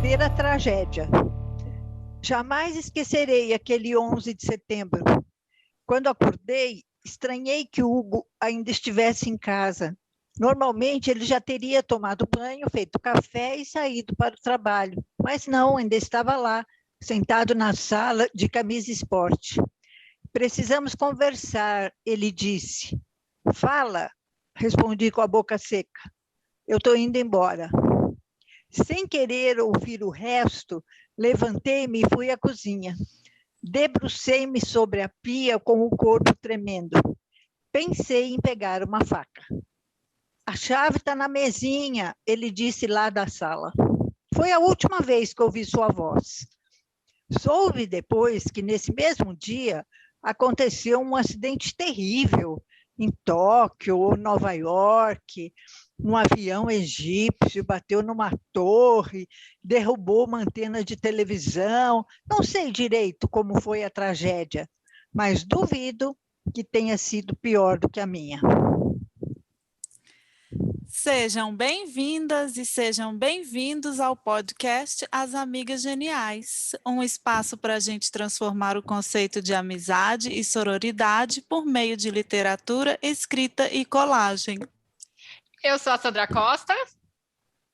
verdadeira tragédia. Jamais esquecerei aquele 11 de setembro. Quando acordei, estranhei que o Hugo ainda estivesse em casa. Normalmente, ele já teria tomado banho, feito café e saído para o trabalho. Mas não, ainda estava lá, sentado na sala de camisa esporte. Precisamos conversar, ele disse. Fala, respondi com a boca seca. Eu estou indo embora. Sem querer ouvir o resto, levantei-me e fui à cozinha. Debrucei-me sobre a pia com o corpo tremendo. Pensei em pegar uma faca. A chave está na mesinha, ele disse lá da sala. Foi a última vez que ouvi sua voz. Soube depois que, nesse mesmo dia, aconteceu um acidente terrível em Tóquio ou Nova York. Um avião egípcio bateu numa torre, derrubou uma antena de televisão. Não sei direito como foi a tragédia, mas duvido que tenha sido pior do que a minha. Sejam bem-vindas e sejam bem-vindos ao podcast As Amigas Geniais, um espaço para a gente transformar o conceito de amizade e sororidade por meio de literatura, escrita e colagem. Eu sou a Sandra Costa.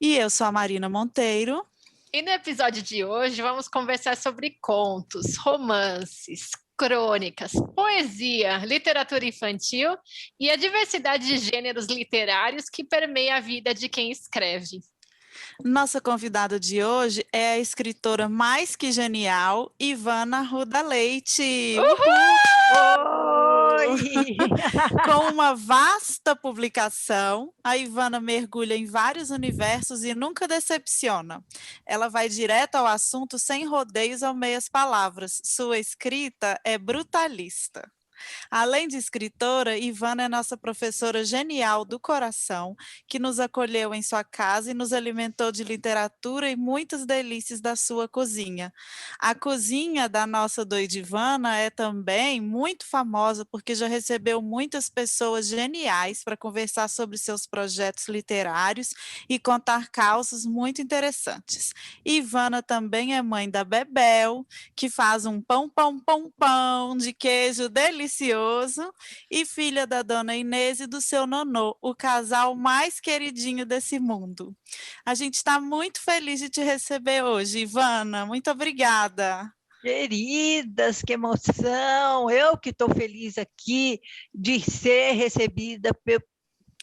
E eu sou a Marina Monteiro. E no episódio de hoje vamos conversar sobre contos, romances, crônicas, poesia, literatura infantil e a diversidade de gêneros literários que permeia a vida de quem escreve. Nossa convidada de hoje é a escritora mais que genial, Ivana Arruda Leite. Oi! Com uma vasta publicação, a Ivana mergulha em vários universos e nunca decepciona. Ela vai direto ao assunto sem rodeios ou meias palavras. Sua escrita é brutalista. Além de escritora, Ivana é nossa professora genial do coração, que nos acolheu em sua casa e nos alimentou de literatura e muitas delícias da sua cozinha. A cozinha da nossa doida Ivana é também muito famosa porque já recebeu muitas pessoas geniais para conversar sobre seus projetos literários e contar causos muito interessantes. Ivana também é mãe da Bebel, que faz um pão de queijo delicioso, e filha da dona Inês e do seu nonô, o casal mais queridinho desse mundo. A gente está muito feliz de te receber hoje, Ivana. Muito obrigada. Queridas, que emoção! Eu que estou feliz aqui de ser recebida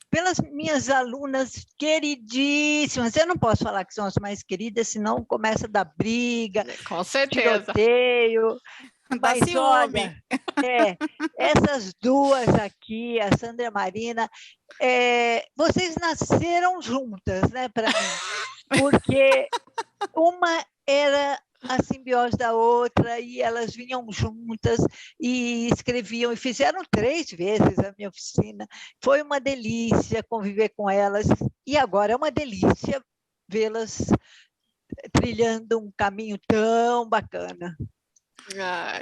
pelas minhas alunas queridíssimas. Eu não posso falar que são as mais queridas, senão começa a dar briga, com certeza, tiroteio. Mas olha, essas duas aqui, a Sandra e a Marina, vocês nasceram juntas, né, para mim, porque uma era a simbiose da outra e elas vinham juntas e escreviam e fizeram 3 vezes a minha oficina. Foi uma delícia conviver com elas e agora é uma delícia vê-las trilhando um caminho tão bacana.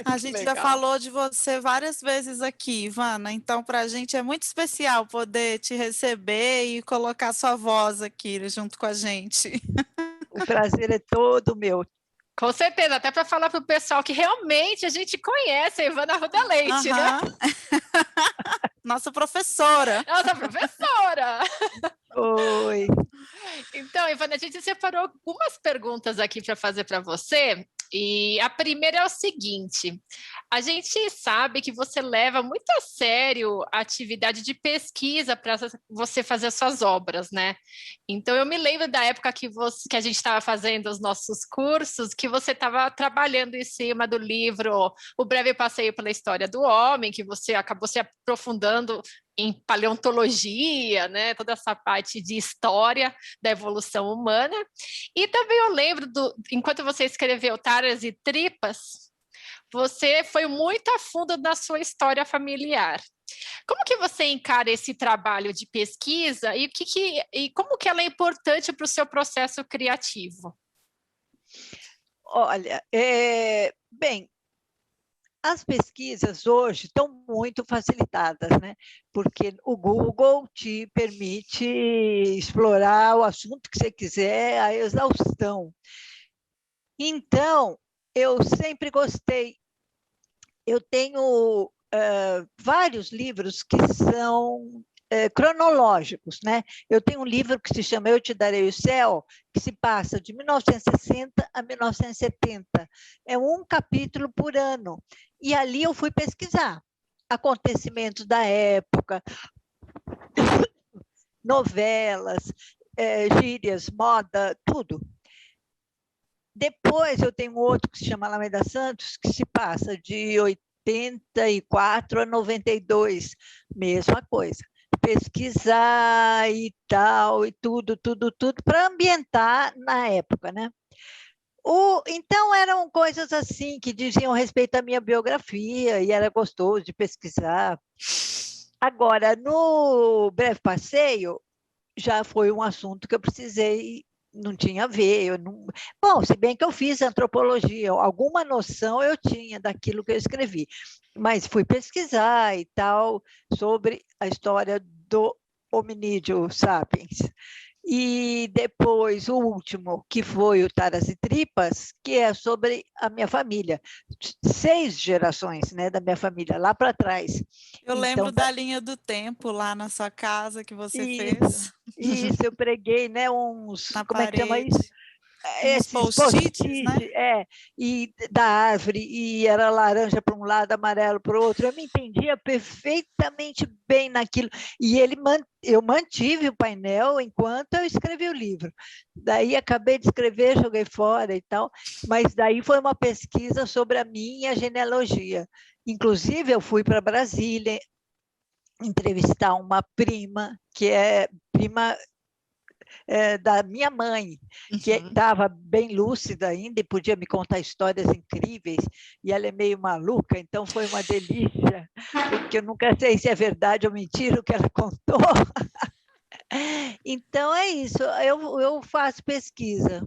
A gente já falou de você várias vezes aqui, Ivana, então para a gente é muito especial poder te receber e colocar sua voz aqui junto com a gente. O prazer é todo meu. Com certeza, até para falar para o pessoal que realmente a gente conhece a Ivana Arruda Leite, né? Nossa professora. Nossa professora! Oi! Então, Ivana, a gente separou algumas perguntas aqui para fazer para você. E a primeira é o seguinte: a gente sabe que você leva muito a sério a atividade de pesquisa para você fazer as suas obras, né? Então, eu me lembro da época que a gente estava fazendo os nossos cursos, que você estava trabalhando em cima do livro O Breve Passeio pela História do Homem, que você acabou se aprofundando em paleontologia, né, toda essa parte de história da evolução humana. E também eu lembro, enquanto você escreveu Taras e Tripas, você foi muito a fundo na sua história familiar. Como que você encara esse trabalho de pesquisa e como que ela é importante para o seu processo criativo? Olha, bem, as pesquisas hoje estão muito facilitadas, né? Porque o Google te permite explorar o assunto que você quiser, a exaustão. Então, eu sempre gostei. Eu tenho vários livros que são cronológicos, né? Eu tenho um livro que se chama Eu Te Darei o Céu, que se passa de 1960 a 1970. É um capítulo por ano. E ali eu fui pesquisar acontecimentos da época, novelas, gírias, moda, tudo. Depois eu tenho outro que se chama Alameda Santos, que se passa de 84 a 92, mesma coisa. Pesquisar e tal, e tudo, para ambientar na época, né? Então, eram coisas assim que diziam respeito à minha biografia, e era gostoso de pesquisar. Agora, no Breve Passeio, já foi um assunto que eu precisei, não tinha a ver. Bom, se bem que eu fiz antropologia, alguma noção eu tinha daquilo que eu escrevi, mas fui pesquisar e tal sobre a história do hominídeo sapiens. E depois, o último, que foi o Taras e Tripas, que é sobre a minha família. 6 gerações, né, da minha família, lá para trás. Eu lembro da linha do tempo lá na sua casa que você fez. Isso, eu preguei, né, uns... Na como parede. É que chama isso? Esses post-its, né? E da árvore, e era laranja para um lado, amarelo para o outro. Eu me entendia perfeitamente bem naquilo. E eu mantive o painel enquanto eu escrevi o livro. Daí acabei de escrever, joguei fora e tal, mas daí foi uma pesquisa sobre a minha genealogia. Inclusive, eu fui para Brasília entrevistar uma prima, que é prima da minha mãe, que estava bem lúcida ainda e podia me contar histórias incríveis, e ela é meio maluca, então foi uma delícia, porque eu nunca sei se é verdade ou mentira o que ela contou. Então, é isso, eu faço pesquisa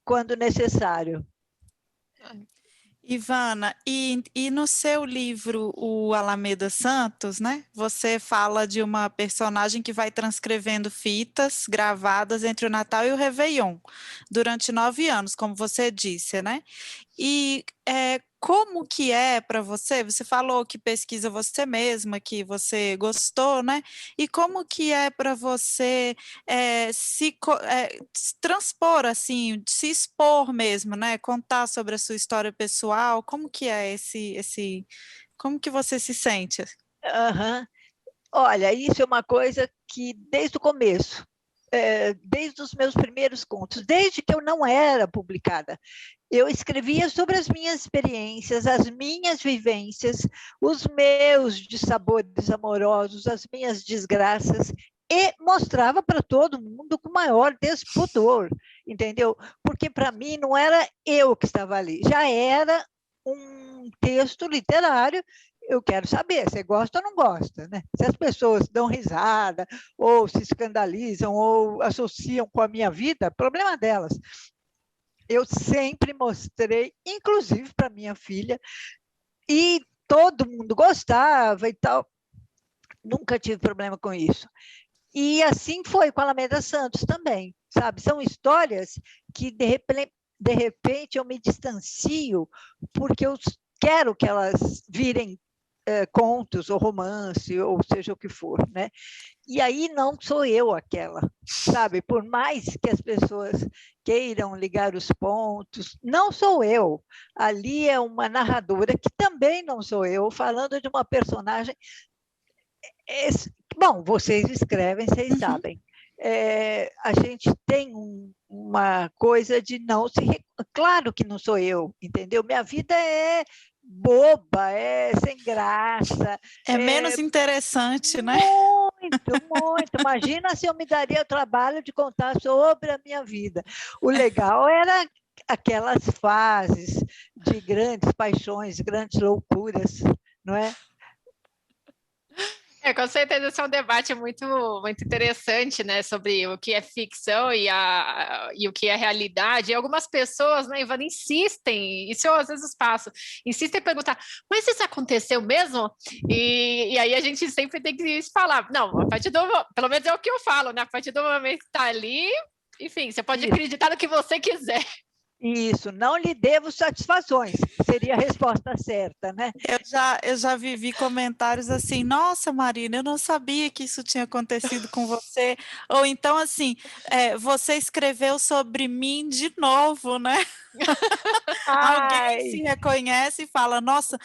quando necessário. Ivana, e no seu livro, o Alameda Santos, né? Você fala de uma personagem que vai transcrevendo fitas gravadas entre o Natal e o Réveillon, durante 9 anos, como você disse, né? E como que é para você? Você falou que pesquisa você mesma, que você gostou, né? E como que é para você se transpor, assim, se expor mesmo, né? Contar sobre a sua história pessoal, como que é como que você se sente? Uhum. Olha, isso é uma coisa que desde o começo, desde os meus primeiros contos, desde que eu não era publicada, eu escrevia sobre as minhas experiências, as minhas vivências, os meus dissabores amorosos, as minhas desgraças, e mostrava para todo mundo com maior despudor, entendeu? Porque para mim não era eu que estava ali, já era um texto literário. Eu quero saber, você gosta ou não gosta, né? Se as pessoas dão risada, ou se escandalizam, ou associam com a minha vida, problema delas. Eu sempre mostrei, inclusive para minha filha, e todo mundo gostava e tal. Nunca tive problema com isso. E assim foi com a Alameda Santos também, sabe? São histórias que, de repente eu me distancio porque eu quero que elas virem contos ou romance, ou seja o que for, né? E aí não sou eu aquela, sabe? Por mais que as pessoas queiram ligar os pontos, não sou eu. Ali é uma narradora que também não sou eu, falando de uma personagem. Bom, vocês escrevem, vocês sabem. A gente tem uma coisa de não se... Claro que não sou eu, entendeu? Minha vida é boba, é sem graça. É menos interessante, né? Muito. Imagina se eu me daria o trabalho de contar sobre a minha vida. O legal era aquelas fases de grandes paixões, grandes loucuras, não é? Com certeza esse é um debate muito, muito interessante, né, sobre o que é ficção e o que é realidade. E algumas pessoas, né, Ivana, insistem, isso eu às vezes faço, insistem em perguntar, mas isso aconteceu mesmo? E aí a gente sempre tem que falar, não, pelo menos é o que eu falo, né, a partir do momento que está ali, enfim, você pode acreditar no que você quiser. Isso, não lhe devo satisfações, seria a resposta certa, né? Eu já vivi comentários assim, nossa, Marina, eu não sabia que isso tinha acontecido com você. Ou então, assim, você escreveu sobre mim de novo, né? Alguém Ai, se reconhece e fala, nossa,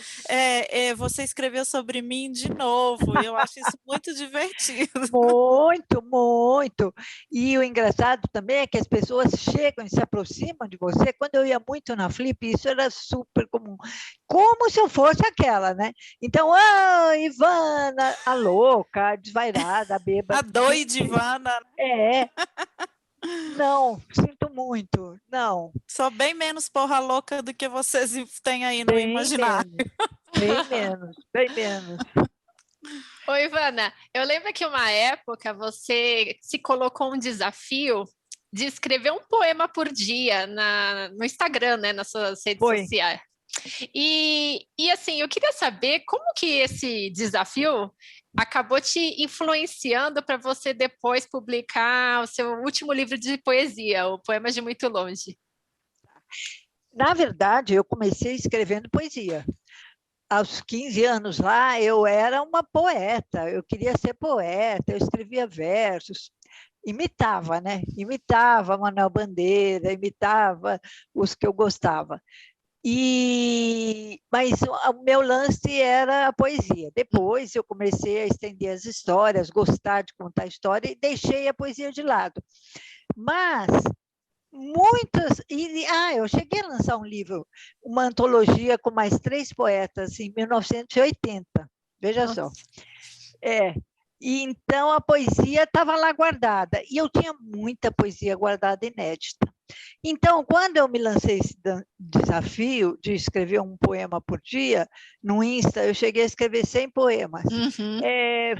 você escreveu sobre mim de novo. Eu acho isso muito divertido. muito, muito. E o engraçado também é que as pessoas chegam e se aproximam de você. Quando eu ia muito na Flip, isso era super comum. Como se eu fosse aquela, né? Então, Ivana, a louca, a desvairada, a A bêbada. doida Gente, Ivana, é, não, sinto muito, não. sou bem menos porra louca do que vocês têm aí no Bem imaginário. menos, bem menos, bem menos. Oi, Ivana, eu lembro que uma época você se colocou um desafio de escrever um poema por dia no Instagram, né, nas suas redes Foi. sociais. E assim, eu queria saber como que esse desafio acabou te influenciando para você depois publicar o seu último livro de poesia, o Poemas de Muito Longe. Na verdade, eu comecei escrevendo poesia. Aos 15 anos lá, eu era uma poeta, eu queria ser poeta, eu escrevia versos, imitava, né? Imitava Manuel Bandeira, imitava os que eu gostava. Mas o meu lance era a poesia. Depois eu comecei a estender as histórias, gostar de contar história e deixei a poesia de lado. Mas muitas. Eu cheguei a lançar um livro, uma antologia com mais 3 poetas, em 1980. Veja Nossa. só. E então a poesia estava lá guardada. E eu tinha muita poesia guardada inédita. Então, quando eu me lancei esse desafio de escrever um poema por dia, no Insta, eu cheguei a escrever 100 poemas. Uhum.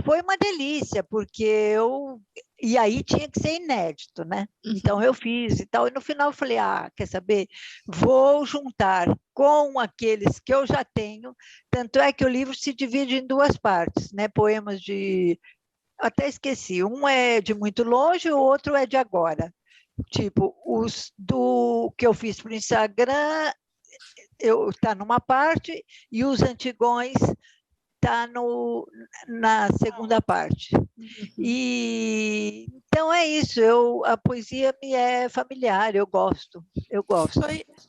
Foi uma delícia, porque eu... E aí tinha que ser inédito, né? Uhum. Então, eu fiz e tal. E no final eu falei, quer saber? Vou juntar com aqueles que eu já tenho. Tanto é que o livro se divide em 2 partes, né? Poemas de... Até esqueci. Um é de muito longe, o outro é de agora. Tipo, os do que eu fiz para o Instagram está numa parte e os antigões está na segunda parte. E então é isso, a poesia me é familiar, eu gosto.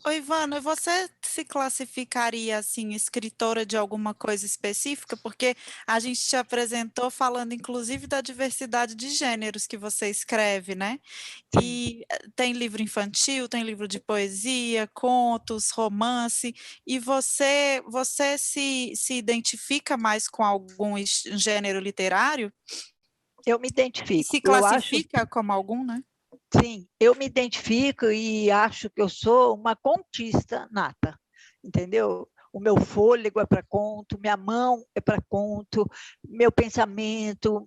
Oi, Ivana, você se classificaria assim, escritora de alguma coisa específica? Porque a gente te apresentou falando, inclusive, da diversidade de gêneros que você escreve, né? Sim. E tem livro infantil, tem livro de poesia, contos, romance, e você se identifica mais com algum gênero literário? Eu me identifico. Se classifica como algum, né? Sim, eu me identifico e acho que eu sou uma contista nata, entendeu? O meu fôlego é para conto, minha mão é para conto, meu pensamento,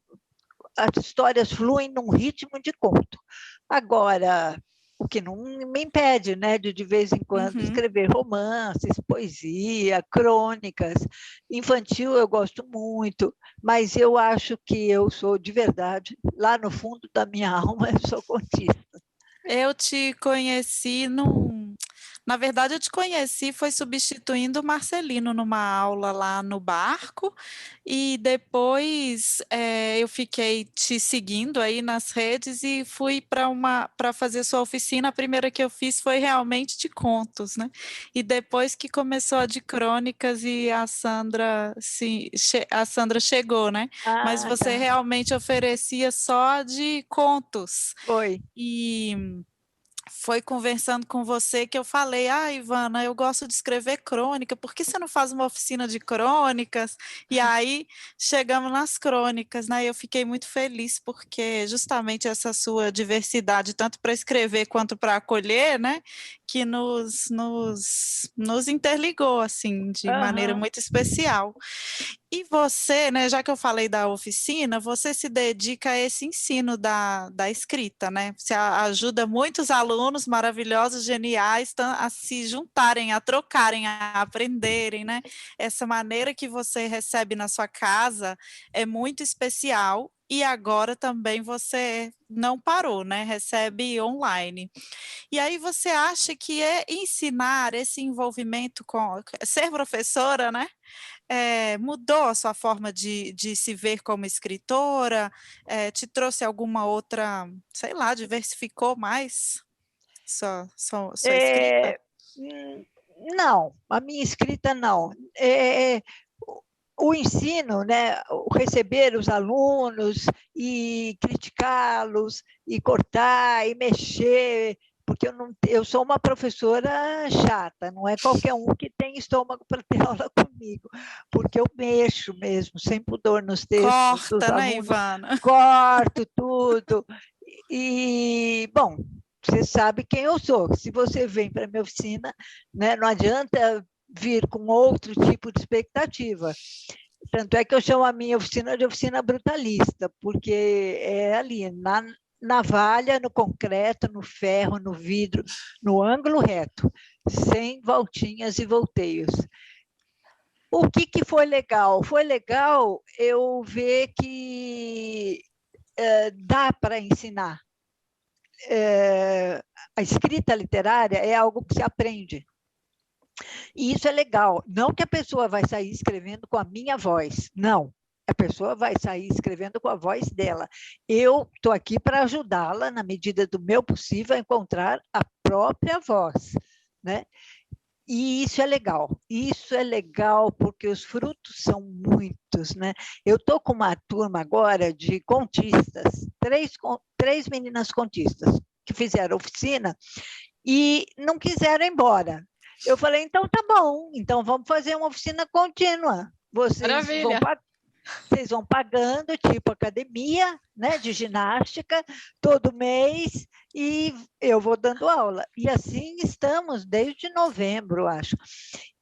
as histórias fluem num ritmo de conto. Agora, o que não me impede, né, de vez em quando escrever romances, poesia, crônicas. Infantil eu gosto muito, mas eu acho que eu sou de verdade, lá no fundo da minha alma, eu sou contista. Eu te conheci Na verdade, eu te conheci foi substituindo o Marcelino numa aula lá no barco, e depois eu fiquei te seguindo aí nas redes e fui para fazer sua oficina. A primeira que eu fiz foi realmente de contos, né? E depois que começou a de crônicas e a Sandra chegou, né? Mas você Tá. realmente oferecia só de contos. Foi. E foi conversando com você que eu falei, Ivana, eu gosto de escrever crônica, por que você não faz uma oficina de crônicas? E aí chegamos nas crônicas, né? E eu fiquei muito feliz porque justamente essa sua diversidade, tanto para escrever quanto para acolher, né? Que nos interligou, assim, de maneira muito especial. E você, né, já que eu falei da oficina, você se dedica a esse ensino da escrita, né? Você ajuda muitos alunos maravilhosos, geniais, a se juntarem, a trocarem, a aprenderem, né? Essa maneira que você recebe na sua casa é muito especial. E agora também você não parou, né? Recebe online. E aí você acha que ensinar esse envolvimento com ser professora, né? Mudou a sua forma de se ver como escritora? Te trouxe alguma outra, sei lá, diversificou mais sua escrita? É, não, a minha escrita não. O ensino, né, o receber os alunos e criticá-los e cortar e mexer, porque eu sou uma professora chata, não é qualquer um que tem estômago para ter aula comigo, porque eu mexo mesmo, sem pudor nos textos dos Corta, né, alunos, Ivana? corto tudo. E, bom, você sabe quem eu sou. Se você vem para a minha oficina, né, não adianta vir com outro tipo de expectativa. Tanto é que eu chamo a minha oficina de oficina brutalista, porque é ali, na navalha, no concreto, no ferro, no vidro, no ângulo reto, sem voltinhas e volteios. O que foi legal? Foi legal eu ver que dá para ensinar. A escrita literária é algo que se aprende. E isso é legal. Não que a pessoa vai sair escrevendo com a minha voz, não. A pessoa vai sair escrevendo com a voz dela. Eu estou aqui para ajudá-la, na medida do meu possível, a encontrar a própria voz, né? E isso é legal. Isso é legal porque os frutos são muitos, né? Eu estou com uma turma agora de contistas, três meninas contistas que fizeram oficina e não quiseram ir embora. Eu falei, então tá bom, então vamos fazer uma oficina contínua. Vocês vão pagando, tipo academia, né, de ginástica, todo mês, e eu vou dando aula. E assim estamos desde novembro, acho.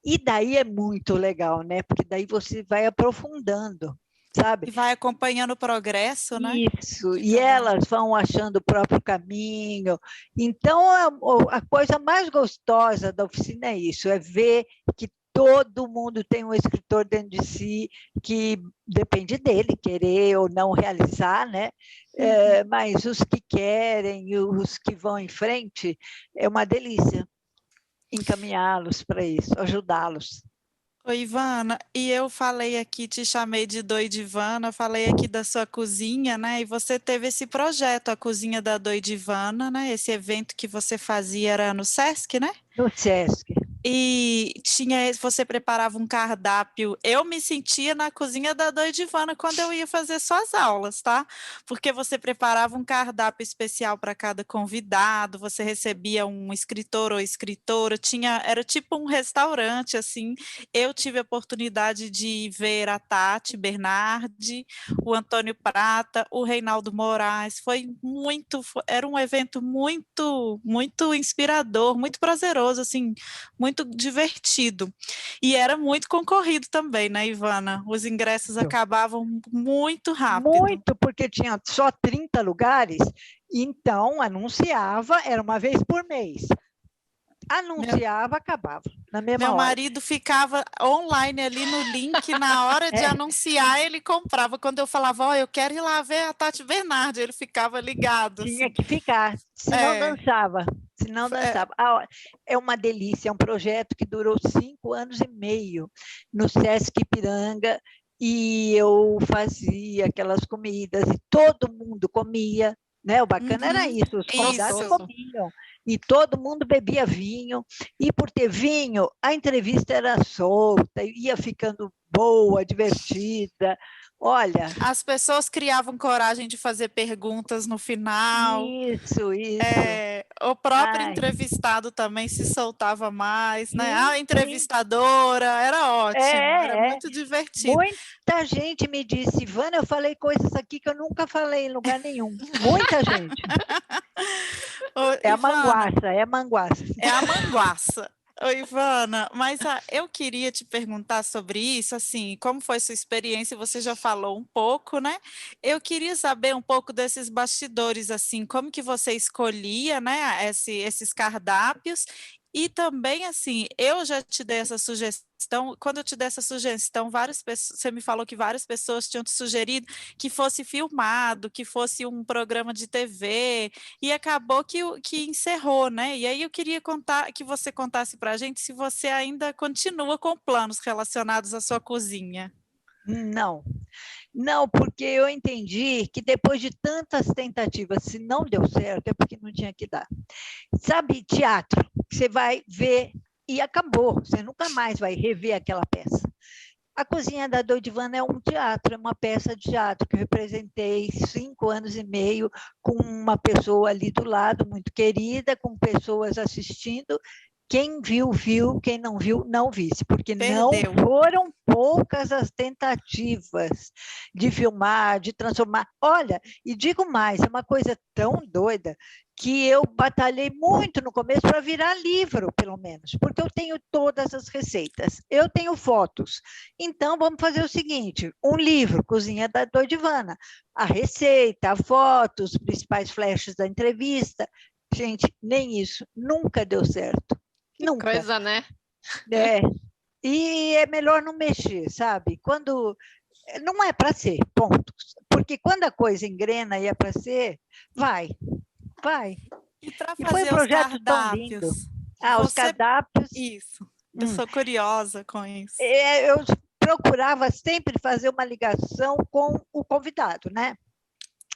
E daí é muito legal, né? Porque daí você vai aprofundando, sabe? E vai acompanhando o progresso, né? Isso, e elas vão achando o próprio caminho. Então, a coisa mais gostosa da oficina é isso, é ver que todo mundo tem um escritor dentro de si, que depende dele querer ou não realizar, né? Mas os que querem, os que vão em frente, é uma delícia encaminhá-los para isso, ajudá-los. Oi, Ivana, e eu falei aqui, te chamei de Doide Ivana, falei aqui da sua cozinha, né? E você teve esse projeto, a Cozinha da Doide Ivana, né? Esse evento que você fazia era no Sesc, né? No Sesc. E você preparava um cardápio. Eu me sentia na cozinha da Doide Ivana quando eu ia fazer suas aulas, tá? Porque você preparava um cardápio especial para cada convidado, você recebia um escritor ou escritora, era tipo um restaurante, assim. Eu tive a oportunidade de ver a Tati Bernardi, o Antônio Prata, o Reinaldo Moraes. Era um evento muito, muito inspirador, muito prazeroso, assim, muito divertido. E era muito concorrido também, né, Ivana? Os ingressos acabavam muito rápido. Muito, porque tinha só 30 lugares, então anunciava, era uma vez por mês. Anunciava, acabava, na mesma hora. Meu marido ficava online ali no link, na hora de anunciar, ele comprava. Quando eu falava, eu quero ir lá ver a Tati Bernardi, ele ficava ligado. Tinha assim. que ficar, senão dançava. Senão dançava. É uma delícia, é um projeto que durou 5 anos e meio no Sesc Ipiranga, e eu fazia aquelas comidas, e todo mundo comia, né? O bacana era isso, os convidados comiam. E todo mundo bebia vinho, e por ter vinho, a entrevista era solta, ia ficando boa, divertida. Olha... As pessoas criavam coragem de fazer perguntas no final. Isso. O próprio entrevistado também se soltava mais, né? A entrevistadora, era ótimo, era muito divertido. Muita gente me disse, Ivana, eu falei coisas aqui que eu nunca falei em lugar nenhum. Muita gente. É a manguaça. É a manguaça. Oi, Ivana, mas eu queria te perguntar sobre isso, assim, como foi sua experiência? Você já falou um pouco, né? Eu queria saber um pouco desses bastidores, assim, como que você escolhia, né, esses cardápios e também, assim, eu já te dei essa sugestão, quando eu te dei essa sugestão, várias pessoas, você me falou que várias pessoas tinham te sugerido que fosse filmado, que fosse um programa de TV, e acabou que encerrou, né? E aí eu queria contar que você contasse para a gente se você ainda continua com planos relacionados à sua cozinha. Não, não, porque eu entendi que depois de tantas tentativas, se não deu certo, é porque não tinha que dar. Sabe, teatro, você vai ver e acabou, você nunca mais vai rever aquela peça. A Cozinha da Doidivana é um teatro, é uma peça de teatro que eu representei 5 anos e meio com uma pessoa ali do lado, muito querida, com pessoas assistindo. Quem viu, viu, quem não viu, não visse, porque não Perdeu. foram poucas as tentativas de filmar, de transformar. Olha, e digo mais, é uma coisa tão doida que eu batalhei muito no começo para virar livro, pelo menos, porque eu tenho todas as receitas, eu tenho fotos. Então, vamos fazer o seguinte, um livro, Cozinha da Doidivana, a receita, a foto, os principais flashes da entrevista. Gente, nem isso, nunca deu certo. Nunca. Coisa, né? É. E é melhor não mexer, sabe? Quando não é para ser, ponto. Porque quando a coisa engrena e é para ser, vai, vai. E para E foi um fazer os projeto tão lindo. cardápios, Os você. cardápios. Isso, eu sou curiosa com isso. Eu procurava sempre fazer uma ligação com o convidado, né?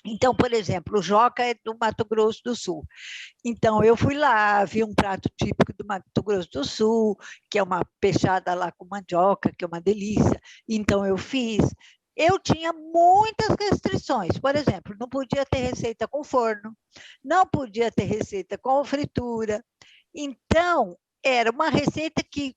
Então, por exemplo, o Joca é do Mato Grosso do Sul. Então, eu fui lá, vi um prato típico do Mato Grosso do Sul, que é uma peixada lá com mandioca, que é uma delícia. Então, eu fiz. Eu tinha muitas restrições. Por exemplo, não podia ter receita com forno, não podia ter receita com fritura. Então, era uma receita que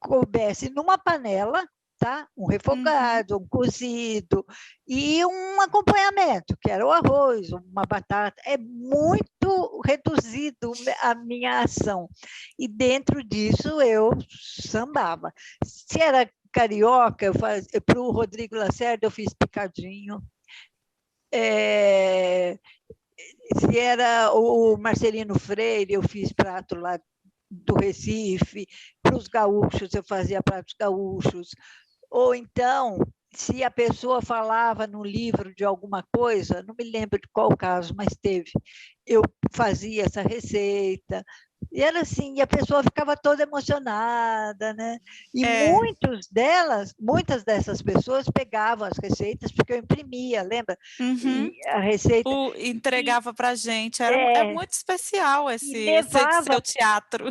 coubesse numa panela, tá? Um refogado, um cozido e um acompanhamento, que era o arroz, uma batata. É muito reduzido a minha ação. E dentro disso eu sambava. Se era carioca, para o Rodrigo Lacerda eu fiz picadinho. Se era o Marcelino Freire, eu fiz prato lá do Recife. Para os gaúchos, eu fazia pratos gaúchos. Ou então, se a pessoa falava no livro de alguma coisa, não me lembro de qual caso, mas teve, eu fazia essa receita. E era assim, e a pessoa ficava toda emocionada, né? E muitas dessas pessoas pegavam as receitas, porque eu imprimia, lembra? Uhum. E a receita. Entregava para a gente. É É, muito especial esse levava, seu teatro.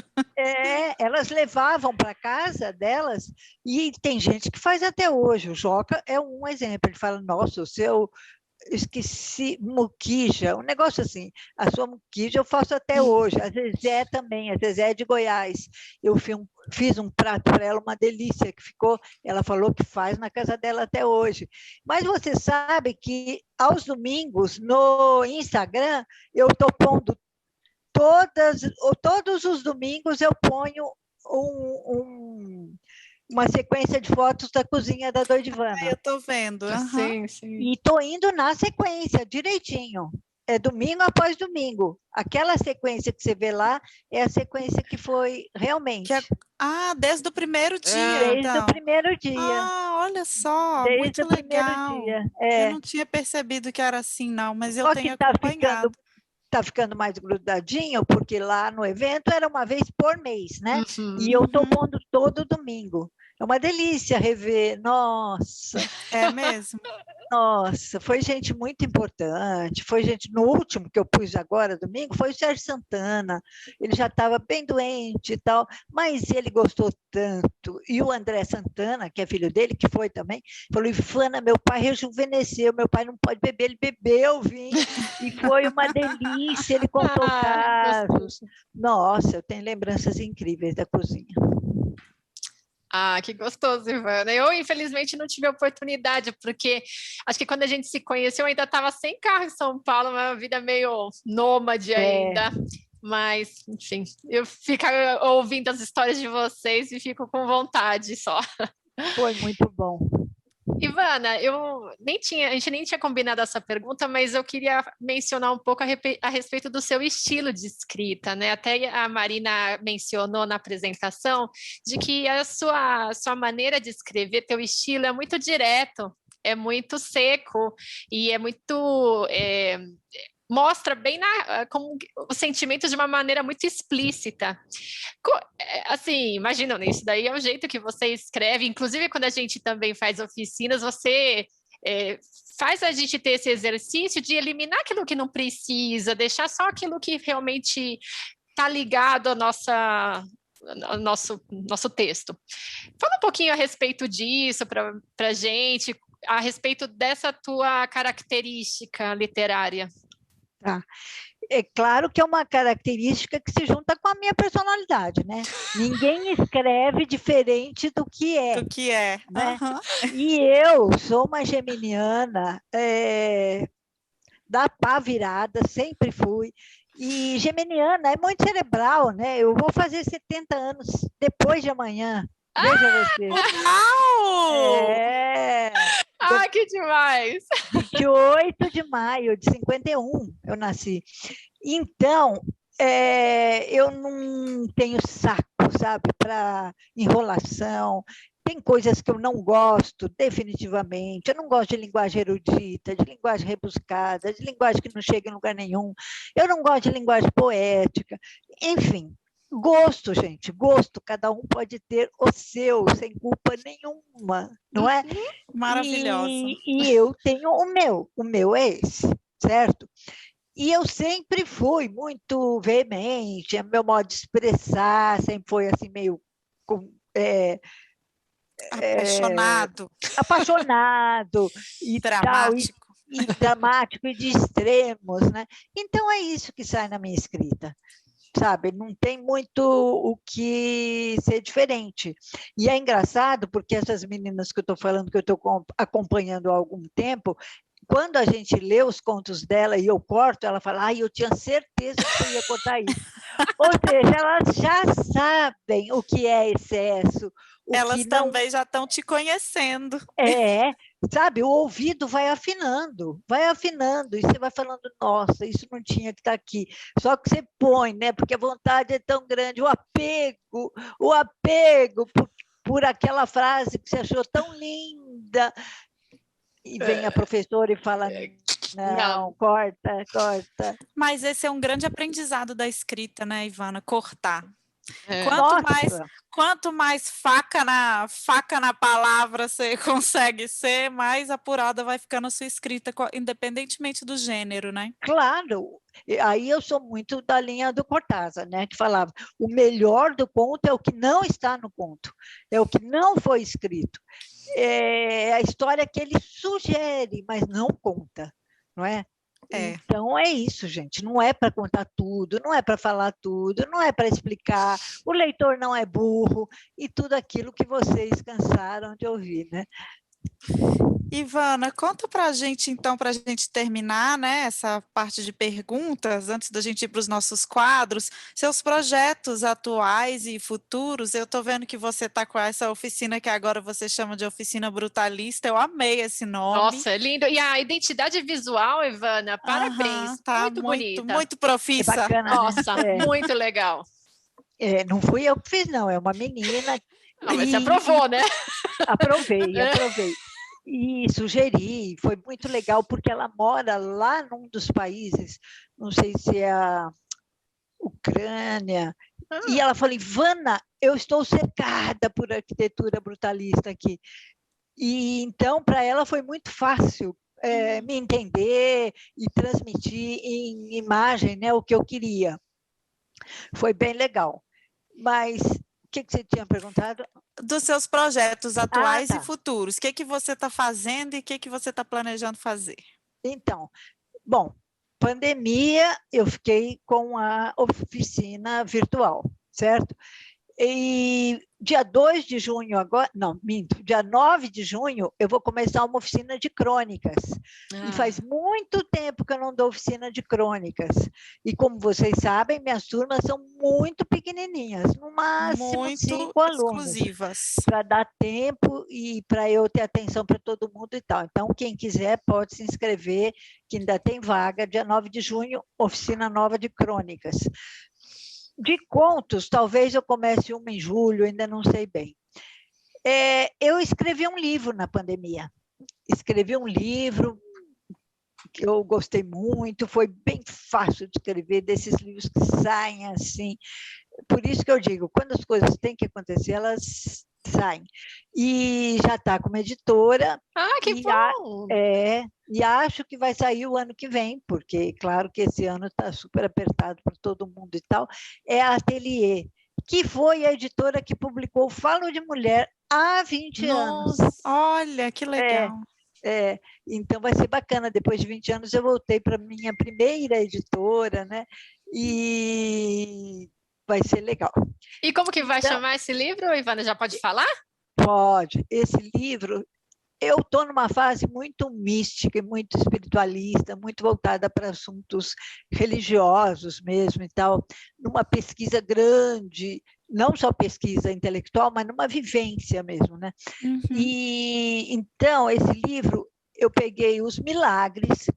elas levavam para casa delas, e tem gente que faz até hoje. O Joca é um exemplo. Ele fala: Nossa, o seu. Esqueci, muquija, um negócio assim. A sua muquija eu faço até hoje. A Zezé também, a Zezé é de Goiás. Eu fiz um prato para ela, uma delícia que ficou. Ela falou que faz na casa dela até hoje. Mas você sabe que aos domingos, no Instagram, eu estou pondo todos os domingos eu ponho uma sequência de fotos da Cozinha da Doidivana. Eu estou vendo. Sim, sim. E estou indo na sequência, direitinho. É domingo após domingo. Aquela sequência que você vê lá é a sequência que foi realmente. Desde o primeiro dia, Desde então. o primeiro dia. Olha só, Desde muito o primeiro legal. dia. Eu não tinha percebido que era assim, não, mas eu Só tenho que acompanhado. está ficando mais grudadinho, porque lá no evento era uma vez por mês, né? Uhum. E eu estou pondo todo domingo. É uma delícia rever. Nossa! É mesmo? Nossa, foi gente muito importante. Foi gente, no último que eu pus agora, domingo, foi o Sérgio Santana. Ele já estava bem doente e tal, mas ele gostou tanto. E o André Santana, que é filho dele, que foi também, falou: Ivana, meu pai rejuvenesceu, meu pai não pode beber, ele bebeu vinho. E foi uma delícia, ele contou casos. Nossa, eu tenho lembranças incríveis da cozinha. Que gostoso, Ivana. Eu, infelizmente, não tive a oportunidade, porque acho que quando a gente se conheceu, eu ainda estava sem carro em São Paulo, uma vida meio nômade ainda. Mas, enfim, eu fico ouvindo as histórias de vocês e fico com vontade só. Foi muito bom. Ivana, a gente nem tinha combinado essa pergunta, mas eu queria mencionar um pouco a respeito do seu estilo de escrita, né? Até a Marina mencionou na apresentação de que a sua maneira de escrever, teu estilo é muito direto, é muito seco e é muito mostra bem como os sentimentos de uma maneira muito explícita. Assim, imagina, isso daí é o jeito que você escreve, inclusive quando a gente também faz oficinas, você faz a gente ter esse exercício de eliminar aquilo que não precisa, deixar só aquilo que realmente está ligado ao nosso texto. Fala um pouquinho a respeito disso para a gente, a respeito dessa tua característica literária. Tá. É claro que é uma característica que se junta com a minha personalidade, né? Ninguém escreve diferente do que é. Do que é. Né? E eu sou uma geminiana da pá virada, sempre fui. E geminiana é muito cerebral, né? Eu vou fazer 70 anos depois de amanhã. Veja você. Uau! Que demais! 28 de maio de 51 eu nasci. Então, eu não tenho saco, sabe, para enrolação. Tem coisas que eu não gosto, definitivamente. Eu não gosto de linguagem erudita, de linguagem rebuscada, de linguagem que não chega em lugar nenhum. Eu não gosto de linguagem poética. Enfim, gosto, gente, gosto. Cada um pode ter o seu, sem culpa nenhuma, não é? Maravilhosa. E eu tenho o meu é esse, certo? E eu sempre fui muito veemente, meu modo de expressar sempre foi assim meio apaixonado e dramático. Tal, e dramático e de extremos, né? Então é isso que sai na minha escrita, sabe? Não tem muito o que ser diferente. E é engraçado porque essas meninas que eu estou falando, que eu estou acompanhando há algum tempo, quando a gente lê os contos dela e eu corto, ela fala, eu tinha certeza que você ia cortar isso. Ou seja, elas já sabem o que é excesso. Elas também já estão te conhecendo. Sabe, o ouvido vai afinando, e você vai falando, nossa, isso não tinha que estar aqui. Só que você põe, né? Porque a vontade é tão grande, o apego por aquela frase que você achou tão linda. E vem a professora e fala, não, corta. Mas esse é um grande aprendizado da escrita, né, Ivana? Cortar. Quanto mais faca na palavra você consegue ser, mais apurada vai ficando a sua escrita, independentemente do gênero, né? Claro. Aí eu sou muito da linha do Cortázar, né? Que falava, o melhor do conto é o que não está no conto, é o que não foi escrito. É a história que ele sugere, mas não conta, não é? Então é isso, gente. Não é para contar tudo, não é para falar tudo, não é para explicar. O leitor não é burro e tudo aquilo que vocês cansaram de ouvir, né? Ivana, conta para a gente, então, para a gente terminar, né, essa parte de perguntas, antes da gente ir para os nossos quadros, seus projetos atuais e futuros. Eu estou vendo que você está com essa oficina que agora você chama de Oficina Brutalista. Eu amei esse nome. Nossa, é lindo. E a identidade visual, Ivana, parabéns. Tá muito bonita. Muito profissa. É bacana, nossa, muito legal. Não fui eu que fiz, não. É uma menina. Mas você aprovou, né? Aprovei. E sugeri, foi muito legal, porque ela mora lá num dos países, não sei se é a Ucrânia, e ela falou, Ivana, eu estou cercada por arquitetura brutalista aqui. E então, para ela foi muito fácil me entender e transmitir em imagem, né, o que eu queria. Foi bem legal. Mas o que você tinha perguntado? Dos seus projetos atuais e futuros. O que você está fazendo e o que você está planejando fazer? Então, bom, pandemia, eu fiquei com a oficina virtual, certo? E dia 2 de junho, agora, não, minto, dia 9 de junho, eu vou começar uma oficina de crônicas. E faz muito tempo que eu não dou oficina de crônicas. E como vocês sabem, minhas turmas são muito pequenininhas, no máximo Muito 5 alunos. exclusivas. Para dar tempo e para eu ter atenção para todo mundo e tal. Então, quem quiser pode se inscrever, que ainda tem vaga, dia 9 de junho, oficina nova de crônicas. De contos, talvez eu comece uma em julho, ainda não sei bem. Eu escrevi um livro na pandemia. Escrevi um livro que eu gostei muito, foi bem fácil de escrever, desses livros que saem assim. Por isso que eu digo, quando as coisas têm que acontecer, elas saem. E já está com uma editora. Que bom! E acho que vai sair o ano que vem, porque, claro que esse ano está super apertado para todo mundo e tal. É a Atelier, que foi a editora que publicou Falo de Mulher há 20 anos. Olha, que legal. Então vai ser bacana. Depois de 20 anos eu voltei para a minha primeira editora, né? E vai ser legal. E como que vai chamar esse livro, Ivana? Já pode falar? Pode. Esse livro, eu estou numa fase muito mística e muito espiritualista, muito voltada para assuntos religiosos mesmo e tal, numa pesquisa grande, não só pesquisa intelectual, mas numa vivência mesmo, né? Uhum. E então, esse livro, eu peguei os milagres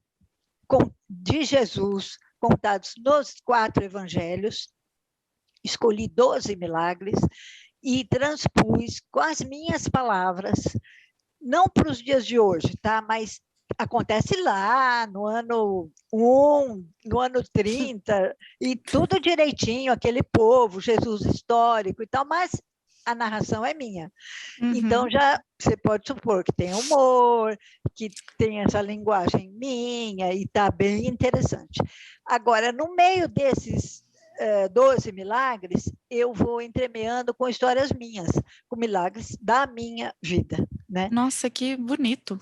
de Jesus contados nos 4 evangelhos, escolhi 12 milagres e transpus com as minhas palavras, não para os dias de hoje, tá? Mas acontece lá no ano 1, no ano 30, e tudo direitinho, aquele povo, Jesus histórico e tal, mas a narração é minha. Uhum. Então, já você pode supor que tem humor, que tem essa linguagem minha, e está bem interessante. Agora, no meio desses 12 milagres, eu vou entremeando com histórias minhas, com milagres da minha vida, né? Nossa, que bonito.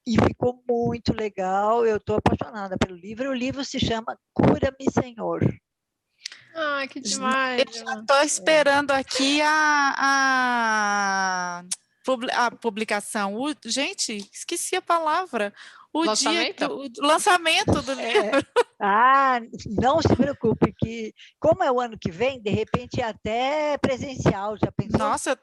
E ficou muito legal, eu estou apaixonada pelo livro. O livro se chama Cura-me, Senhor. Que demais! Eu já estou esperando aqui a publicação. Gente, esqueci a palavra. O lançamento do livro. Não se preocupe, que como é o ano que vem, de repente é até presencial, já pensou? Nossa,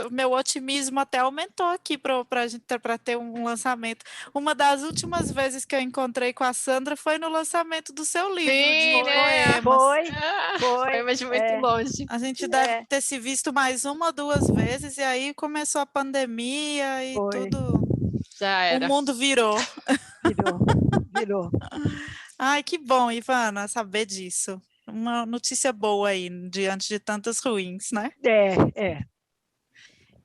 meu otimismo até aumentou aqui para ter um lançamento. Uma das últimas vezes que eu encontrei com a Sandra foi no lançamento do seu livro. Sim, de né? poemas. Foi, mas muito longe. A gente deve ter se visto mais 1 ou 2 vezes, e aí começou a pandemia e tudo. Já era. O mundo virou. Virou. Ai, que bom, Ivana, saber disso. Uma notícia boa aí, diante de tantas ruins, né?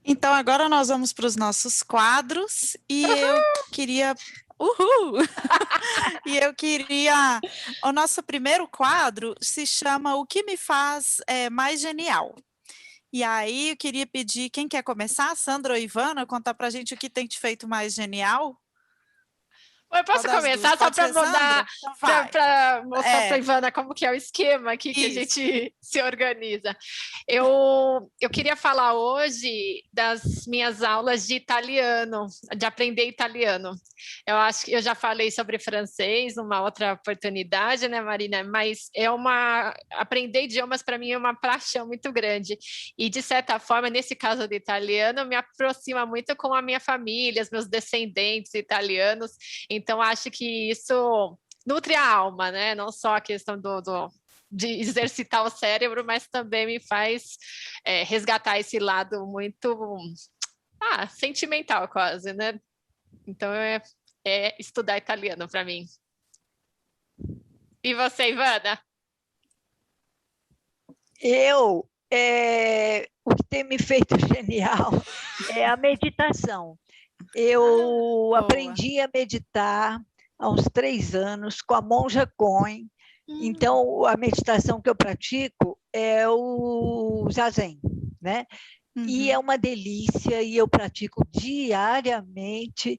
Então, agora nós vamos para os nossos quadros, e eu queria... E eu queria... O nosso primeiro quadro se chama O que me faz mais genial. E aí, eu queria pedir, quem quer começar? Sandra ou Ivana, contar para a gente o que tem te feito mais genial? Eu posso começar só para mostrar para a Ivana como que é o esquema aqui que a gente se organiza. Eu queria falar hoje das minhas aulas de italiano, de aprender italiano. Eu acho que eu já falei sobre francês numa outra oportunidade, né, Marina? Mas aprender idiomas para mim é uma paixão muito grande. E, de certa forma, nesse caso do italiano, me aproxima muito com a minha família, os meus descendentes italianos. Então, acho que isso nutre a alma, né? Não só a questão de exercitar o cérebro, mas também me faz resgatar esse lado muito sentimental, quase, né? Então, é estudar italiano para mim. E você, Ivana? O que tem me feito genial é a meditação. Eu aprendi a meditar há uns 3 anos com a monja Coen. Então, a meditação que eu pratico é o zazen, né? E é uma delícia, e eu pratico diariamente.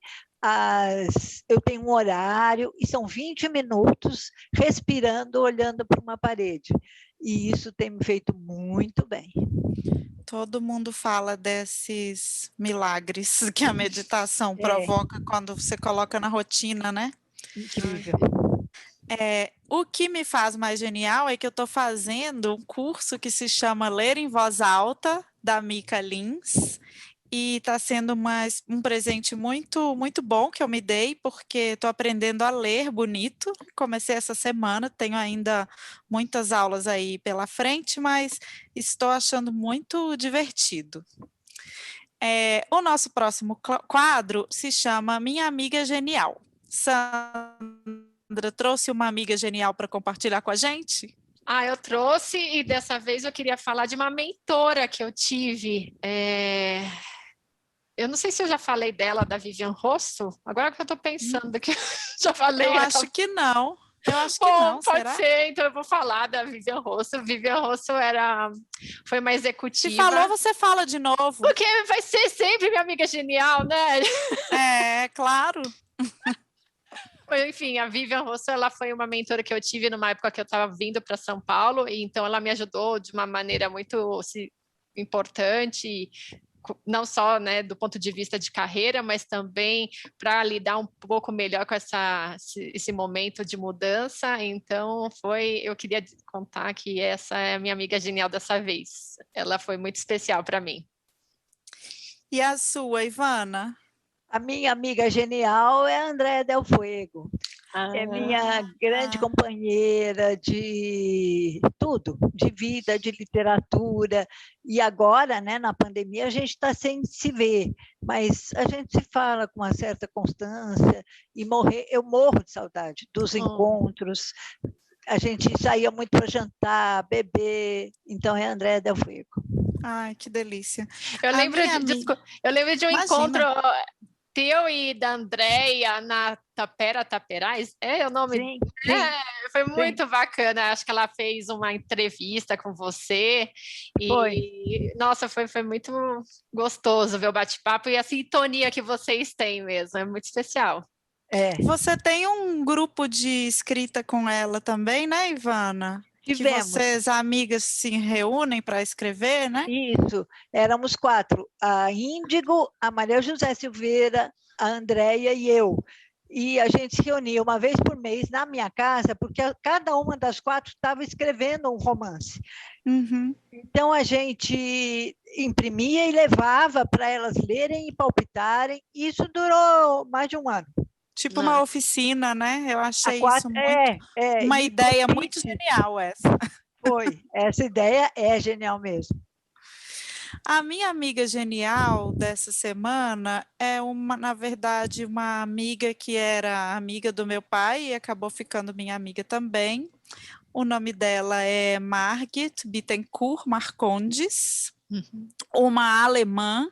Eu tenho um horário, e são 20 minutos respirando, olhando para uma parede. e isso tem me feito muito bem. Todo mundo fala desses milagres que a meditação provoca quando você coloca na rotina, né? Incrível. O que me faz mais genial é que eu estou fazendo um curso que se chama Ler em Voz Alta, da Mica Lins, e está sendo um presente muito, muito bom que eu me dei, porque estou aprendendo a ler bonito. Comecei essa semana, tenho ainda muitas aulas aí pela frente, mas estou achando muito divertido. O nosso próximo quadro se chama Minha Amiga Genial. Sandra trouxe uma amiga genial para compartilhar com a gente? Eu trouxe, e dessa vez eu queria falar de uma mentora que eu tive. Eu não sei se eu já falei dela, da Vivian Rosso. Agora que eu estou pensando que eu já falei. Eu acho que não. Eu acho que Bom, não, pode será? ser, então eu vou falar da Vivian Rosso. Vivian Rosso foi uma executiva. Se falou, você fala de novo. Porque vai ser sempre minha amiga genial, né? Claro. Enfim, a Vivian Rosso, ela foi uma mentora que eu tive numa época que eu estava vindo para São Paulo, e então ela me ajudou de uma maneira muito importante, não só, né, do ponto de vista de carreira, mas também para lidar um pouco melhor com esse momento de mudança. Então, eu queria contar que essa é a minha amiga genial dessa vez. Ela foi muito especial para mim. E a sua, Ivana? A minha amiga genial é a Andréa Del Fuego. É minha grande companheira de tudo, de vida, de literatura. E agora, né, na pandemia, a gente está sem se ver, mas a gente se fala com uma certa constância. E eu morro de saudade dos encontros. A gente saía muito para jantar, beber. Então, é a Andréa Del Fuego. Ai, que delícia. Eu lembro de um encontro teu e da Andréia na Taperais, é o nome? Sim, foi muito bacana. Acho que ela fez uma entrevista com você e nossa, foi muito gostoso ver o bate-papo e a sintonia que vocês têm mesmo, é muito especial. Você tem um grupo de escrita com ela também, né, Ivana? Tivemos. Que vocês, amigas, se reúnem para escrever, né? Isso, éramos 4, a Índigo, a Maria José Silveira, a Andréia e eu. E a gente se reunia uma vez por mês na minha casa, porque cada uma das 4 estava escrevendo um romance. Uhum. Então, a gente imprimia e levava para elas lerem e palpitarem. Isso durou mais de um ano. Tipo uma oficina, né? Eu achei isso uma ideia muito genial essa. Essa ideia é genial mesmo. A minha amiga genial dessa semana é na verdade, uma amiga que era amiga do meu pai e acabou ficando minha amiga também. O nome dela é Margit Bittencourt Marcondes, uma alemã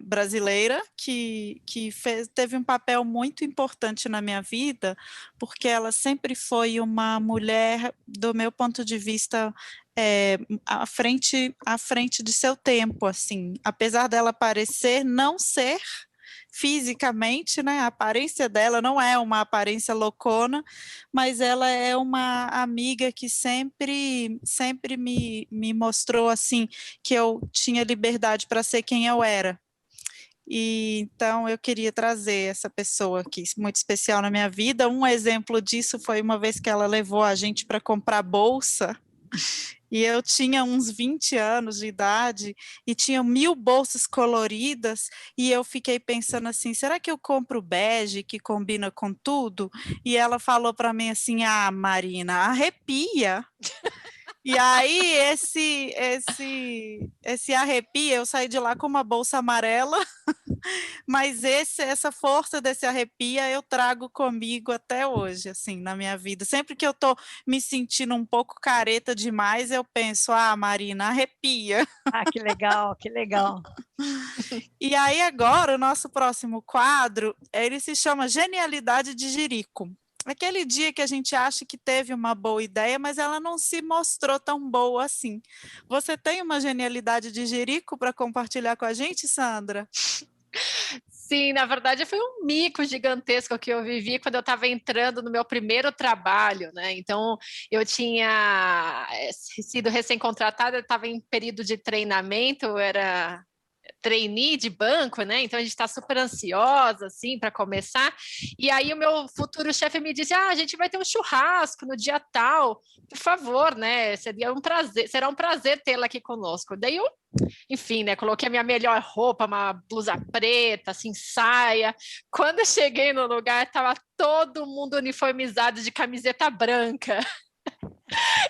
brasileira que teve um papel muito importante na minha vida, porque ela sempre foi uma mulher, do meu ponto de vista, à frente de seu tempo, assim, apesar dela parecer não ser fisicamente, né, a aparência dela não é uma aparência loucona, mas ela é uma amiga que sempre me mostrou assim que eu tinha liberdade para ser quem eu era. E então eu queria trazer essa pessoa aqui, muito especial na minha vida. Um exemplo disso foi uma vez que ela levou a gente para comprar bolsa. E eu tinha uns 20 anos de idade e tinha 1000 bolsas coloridas e eu fiquei pensando assim, será que eu compro bege que combina com tudo? E ela falou para mim assim, Marina, arrepia. E aí esse arrepia, eu saí de lá com uma bolsa amarela, mas essa força desse arrepia eu trago comigo até hoje, assim, na minha vida. Sempre que eu tô me sentindo um pouco careta demais, eu penso, Marina, arrepia. Que legal, que legal. E aí agora, o nosso próximo quadro, ele se chama Genialidade de Jerico. Aquele dia que a gente acha que teve uma boa ideia, mas ela não se mostrou tão boa assim. Você tem uma genialidade de Jerico para compartilhar com a gente, Sandra? Sim, na verdade foi um mico gigantesco que eu vivi quando eu estava entrando no meu primeiro trabalho, né? Então, eu tinha sido recém-contratada, eu estava em período de treinamento, eu era trainee de banco, né? Então a gente está super ansiosa, assim, para começar. E aí o meu futuro chefe me disse: a gente vai ter um churrasco no dia tal, por favor, né? Será um prazer tê-la aqui conosco. Daí eu, enfim, né? Coloquei a minha melhor roupa, uma blusa preta, assim, saia. Quando eu cheguei no lugar, estava todo mundo uniformizado de camiseta branca.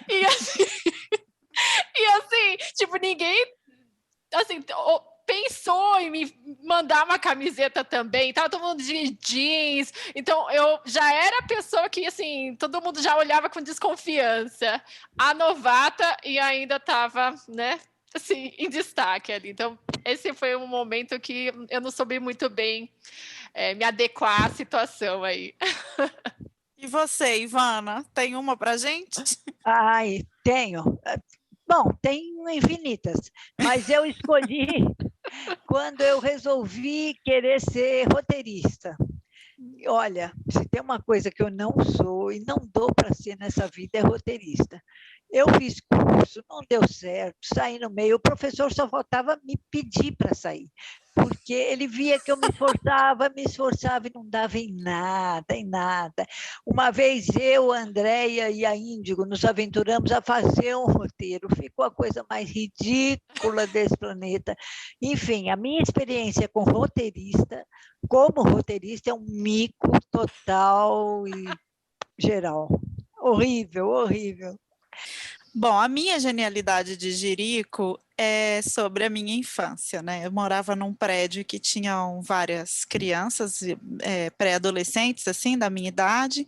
E assim, e assim, tipo, ninguém assim, pensou em me mandar uma camiseta também, tava todo mundo de jeans, então eu já era a pessoa que, assim, todo mundo já olhava com desconfiança, a novata e ainda estava, né, assim, em destaque ali, então esse foi um momento que eu não soube muito bem me adequar à situação aí. E você, Ivana, tem uma pra gente? Ai, tenho. Bom, tenho infinitas, mas eu escolhi quando eu resolvi querer ser roteirista. Olha, se tem uma coisa que eu não sou e não dou para ser nessa vida, é roteirista. Eu fiz curso, não deu certo, saí no meio, o professor só faltava me pedir para sair, porque ele via que eu me esforçava e não dava em nada, em nada. Uma vez eu, a Andréia e a Índigo nos aventuramos a fazer um roteiro, ficou a coisa mais ridícula desse planeta. Enfim, a minha experiência como roteirista, é um mico total e geral. Horrível, horrível. Bom, a minha genialidade de Jerico é sobre a minha infância, né? Eu morava num prédio que tinham várias crianças, pré-adolescentes, assim, da minha idade,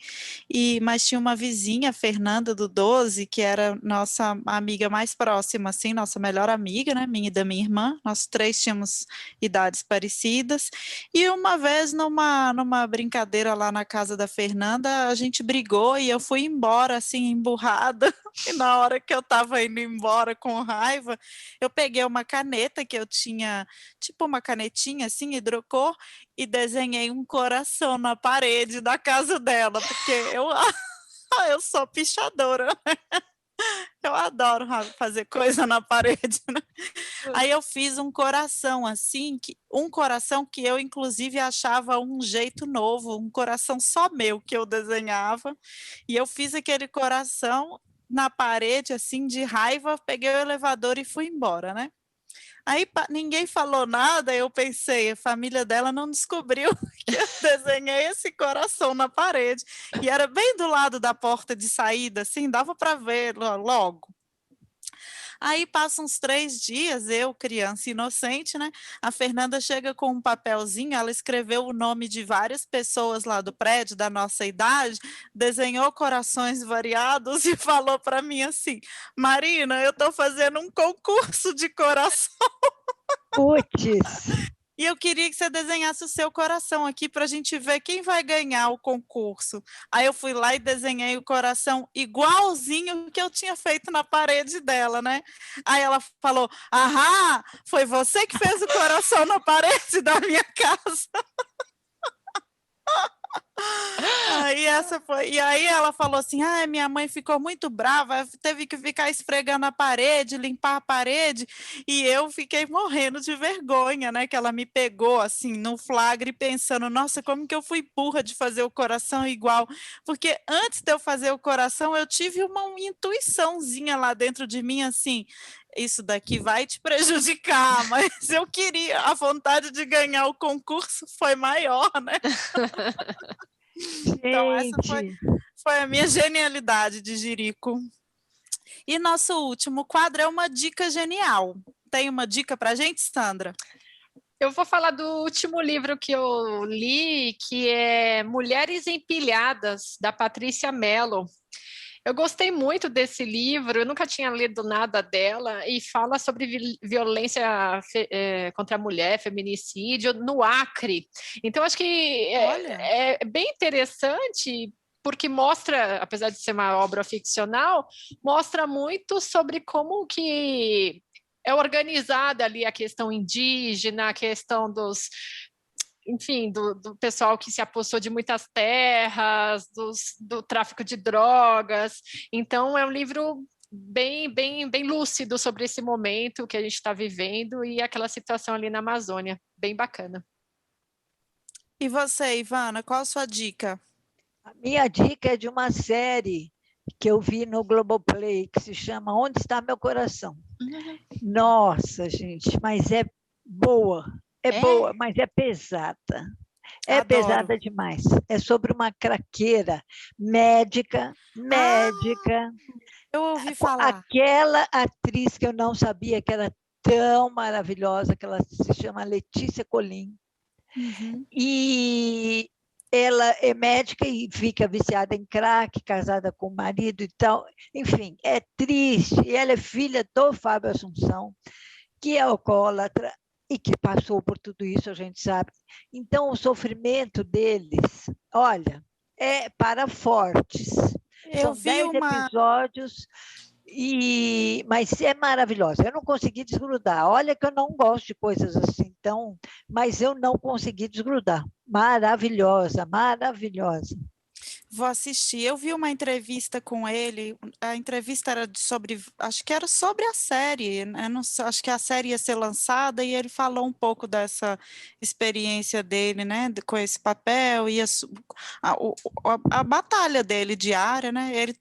mas tinha uma vizinha, Fernanda, do 12, que era nossa amiga mais próxima, assim, nossa melhor amiga, né? Minha e da minha irmã. Nós três tínhamos idades parecidas. E uma vez, numa brincadeira lá na casa da Fernanda, a gente brigou e eu fui embora, assim, emburrada. E na hora que eu estava indo embora com raiva, eu peguei uma caneta que eu tinha, tipo uma canetinha assim, hidrocor, e desenhei um coração na parede da casa dela, porque eu sou pichadora. Eu adoro fazer coisa na parede, né? Aí eu fiz um coração assim, um coração que eu inclusive achava um jeito novo, um coração só meu que eu desenhava, e eu fiz aquele coração na parede assim de raiva, peguei o elevador e fui embora, né? Aí ninguém falou nada, eu pensei, a família dela não descobriu que eu desenhei esse coração na parede. E era bem do lado da porta de saída, assim, dava para ver logo. Aí passam uns 3 dias, eu, criança inocente, né? A Fernanda chega com um papelzinho, ela escreveu o nome de várias pessoas lá do prédio, da nossa idade, desenhou corações variados e falou para mim assim: Marina, eu estou fazendo um concurso de coração. Puts. E eu queria que você desenhasse o seu coração aqui para a gente ver quem vai ganhar o concurso. Aí eu fui lá e desenhei o coração igualzinho que eu tinha feito na parede dela, né? Aí ela falou: Ahá, foi você que fez o coração na parede da minha casa. E aí ela falou assim: minha mãe ficou muito brava, teve que ficar esfregando a parede, limpar a parede, e eu fiquei morrendo de vergonha, né? Que ela me pegou assim no flagra pensando: nossa, como que eu fui burra de fazer o coração igual? Porque antes de eu fazer o coração, eu tive uma intuiçãozinha lá dentro de mim assim: isso daqui vai te prejudicar, mas eu queria, a vontade de ganhar o concurso foi maior, né? Então, essa Gente. foi a minha genialidade de Jerico. E nosso último quadro é uma dica genial. Tem uma dica para a gente, Sandra? Eu vou falar do último livro que eu li, que é Mulheres Empilhadas, da Patrícia Mello. Eu gostei muito desse livro, eu nunca tinha lido nada dela, e fala sobre violência contra a mulher, feminicídio, no Acre. Então, acho que é bem interessante, porque mostra, apesar de ser uma obra ficcional, mostra muito sobre como que é organizada ali a questão indígena, a questão dos enfim, do pessoal que se apossou de muitas terras, do tráfico de drogas. Então, é um livro bem lúcido sobre esse momento que a gente está vivendo e aquela situação ali na Amazônia. Bem bacana. E você, Ivana, qual a sua dica? A minha dica é de uma série que eu vi no Globoplay, que se chama Onde Está Meu Coração? Nossa, gente, mas é boa. É boa, mas é pesada. É Adoro. pesada demais. É sobre uma craqueira médica. Eu ouvi falar. Aquela atriz que eu não sabia que era tão maravilhosa, que ela se chama Letícia Colin. Uhum. E ela é médica e fica viciada em crack, casada com o marido e tal. Enfim, é triste. E ela é filha do Fábio Assunção, que é alcoólatra e que passou por tudo isso, a gente sabe. Então, o sofrimento deles, olha, é para fortes. São 10 episódios, mas é maravilhosa. Eu não consegui desgrudar. Olha que eu não gosto de coisas assim, então, mas eu não consegui desgrudar. Maravilhosa, maravilhosa. Vou assistir. Eu vi uma entrevista com ele. A entrevista era sobre, acho que era sobre a série. Eu não sei, acho que a série ia ser lançada e ele falou um pouco dessa experiência dele, né, com esse papel e a batalha dele diária, né? Ele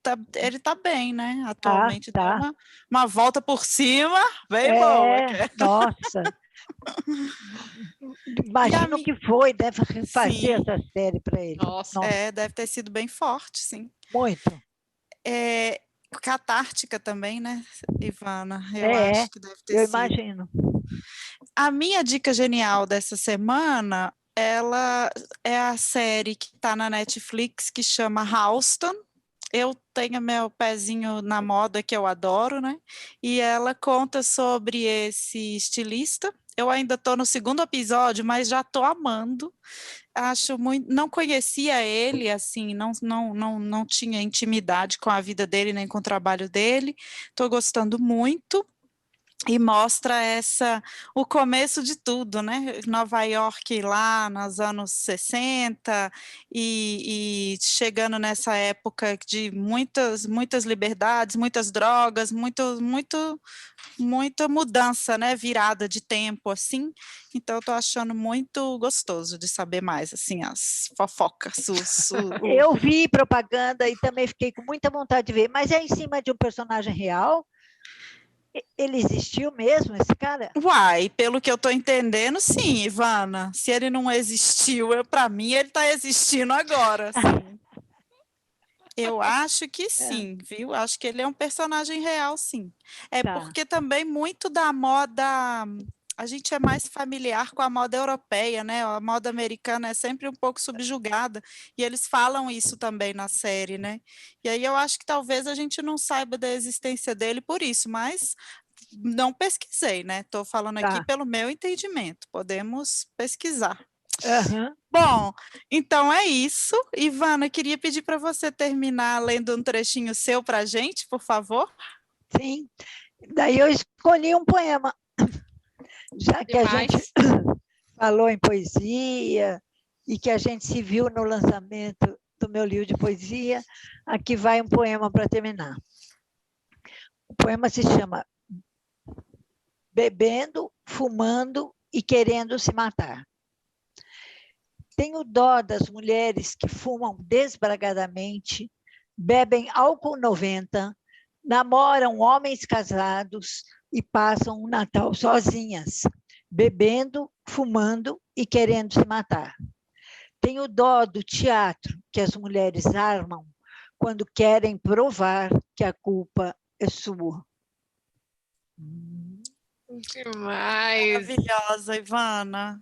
tá bem, né? Atualmente Tá. deu uma volta por cima, bem boa. Nossa. Imagina o que foi, deve fazer essa série para ele. Nossa. Deve ter sido bem forte, sim. Muito. Catártica também, né, Ivana? Eu acho que deve ter sido. Eu imagino. A minha dica genial dessa semana, ela é a série que está na Netflix, que chama Houston. Eu tenho meu pezinho na moda, que eu adoro, né? E ela conta sobre esse estilista. Eu ainda estou no segundo episódio, mas já estou amando. Acho muito. Não conhecia ele, assim, não tinha intimidade com a vida dele, nem com o trabalho dele. Estou gostando muito. E mostra o começo de tudo, né? Nova York lá nos anos 60 e chegando nessa época de muitas liberdades, muitas drogas, muita mudança, né? Virada de tempo, assim. Então, eu tô achando muito gostoso de saber mais, assim, as fofocas. Eu vi propaganda e também fiquei com muita vontade de ver, mas é em cima de um personagem real? Ele existiu mesmo, esse cara? Uai, pelo que eu estou entendendo, sim, Ivana. Se ele não existiu, para mim ele está existindo agora. Sim. Eu acho que sim, viu? Acho que ele é um personagem real, sim. Porque também muito da moda, a gente é mais familiar com a moda europeia, né? A moda americana é sempre um pouco subjugada, e eles falam isso também na série, né? E aí eu acho que talvez a gente não saiba da existência dele por isso, mas não pesquisei, né? Estou falando aqui pelo meu entendimento. Podemos pesquisar. Uhum. Bom, então é isso. Ivana, queria pedir para você terminar lendo um trechinho seu para a gente, por favor. Sim. Daí eu escolhi um poema. Já que a gente falou em poesia e que a gente se viu no lançamento do meu livro de poesia, aqui vai um poema para terminar. O poema se chama Bebendo, Fumando e Querendo se Matar. Tenho dó das mulheres que fumam desbragadamente, bebem álcool 90, namoram homens casados e passam o Natal sozinhas, bebendo, fumando e querendo se matar. Tenho dó do teatro que as mulheres armam quando querem provar que a culpa é sua. Demais. Maravilhosa, Ivana.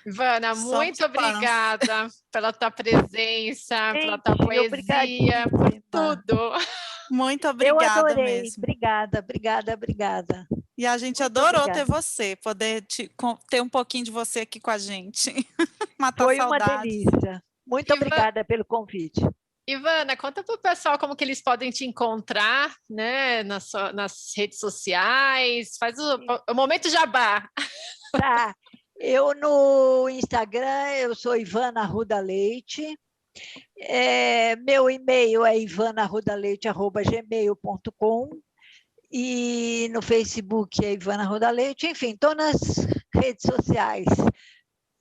Ivana, muito obrigada pela tua presença, pela tua poesia, por tudo. Muito obrigada. Eu adorei. Mesmo. Obrigada. E a gente adorou ter você, poder ter um pouquinho de você aqui com a gente. Matar Foi saudades. Uma delícia. Muito obrigada pelo convite. Ivana, conta para o pessoal como que eles podem te encontrar, né, nas redes sociais. Faz o momento jabá. Tá. Eu no Instagram, eu sou Ivana Arruda Leite. Meu e-mail é ivanarrudaleite@gmail.com e no Facebook é Ivana Arruda Leite. Enfim, estou nas redes sociais.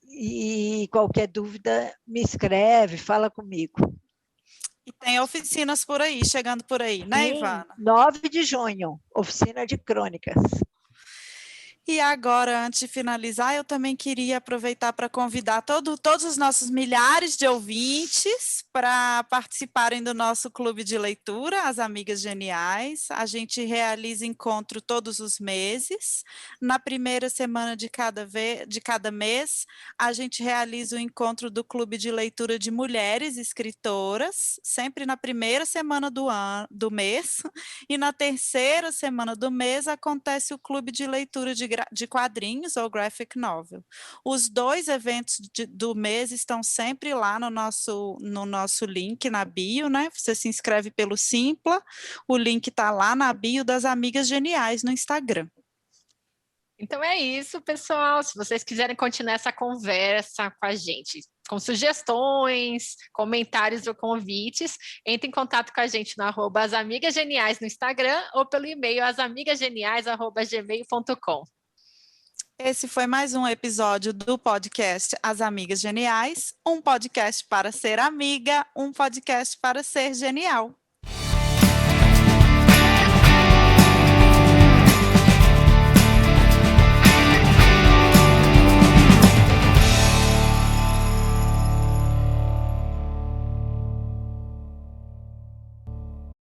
E qualquer dúvida, me escreve, fala comigo. E tem oficinas por aí, chegando por aí, né, Sim, Ivana? 9 de junho, oficina de crônicas. E agora, antes de finalizar, eu também queria aproveitar para convidar todos os nossos milhares de ouvintes para participarem do nosso clube de leitura, As Amigas Geniais. A gente realiza encontro todos os meses. Na primeira semana de cada mês, a gente realiza o encontro do clube de leitura de mulheres escritoras, sempre na primeira semana do mês. E na terceira semana do mês acontece o clube de leitura de quadrinhos ou graphic novel. Os dois eventos do mês estão sempre lá no nosso link na bio, né? Você se inscreve pelo Simpla, o link está lá na bio das Amigas Geniais no Instagram. Então é isso, pessoal. Se vocês quiserem continuar essa conversa com a gente, com sugestões, comentários ou convites, entre em contato com a gente no @asamigasgeniais no Instagram ou pelo e-mail asamigasgeniais@gmail.com. Esse foi mais um episódio do podcast As Amigas Geniais, um podcast para ser amiga, um podcast para ser genial.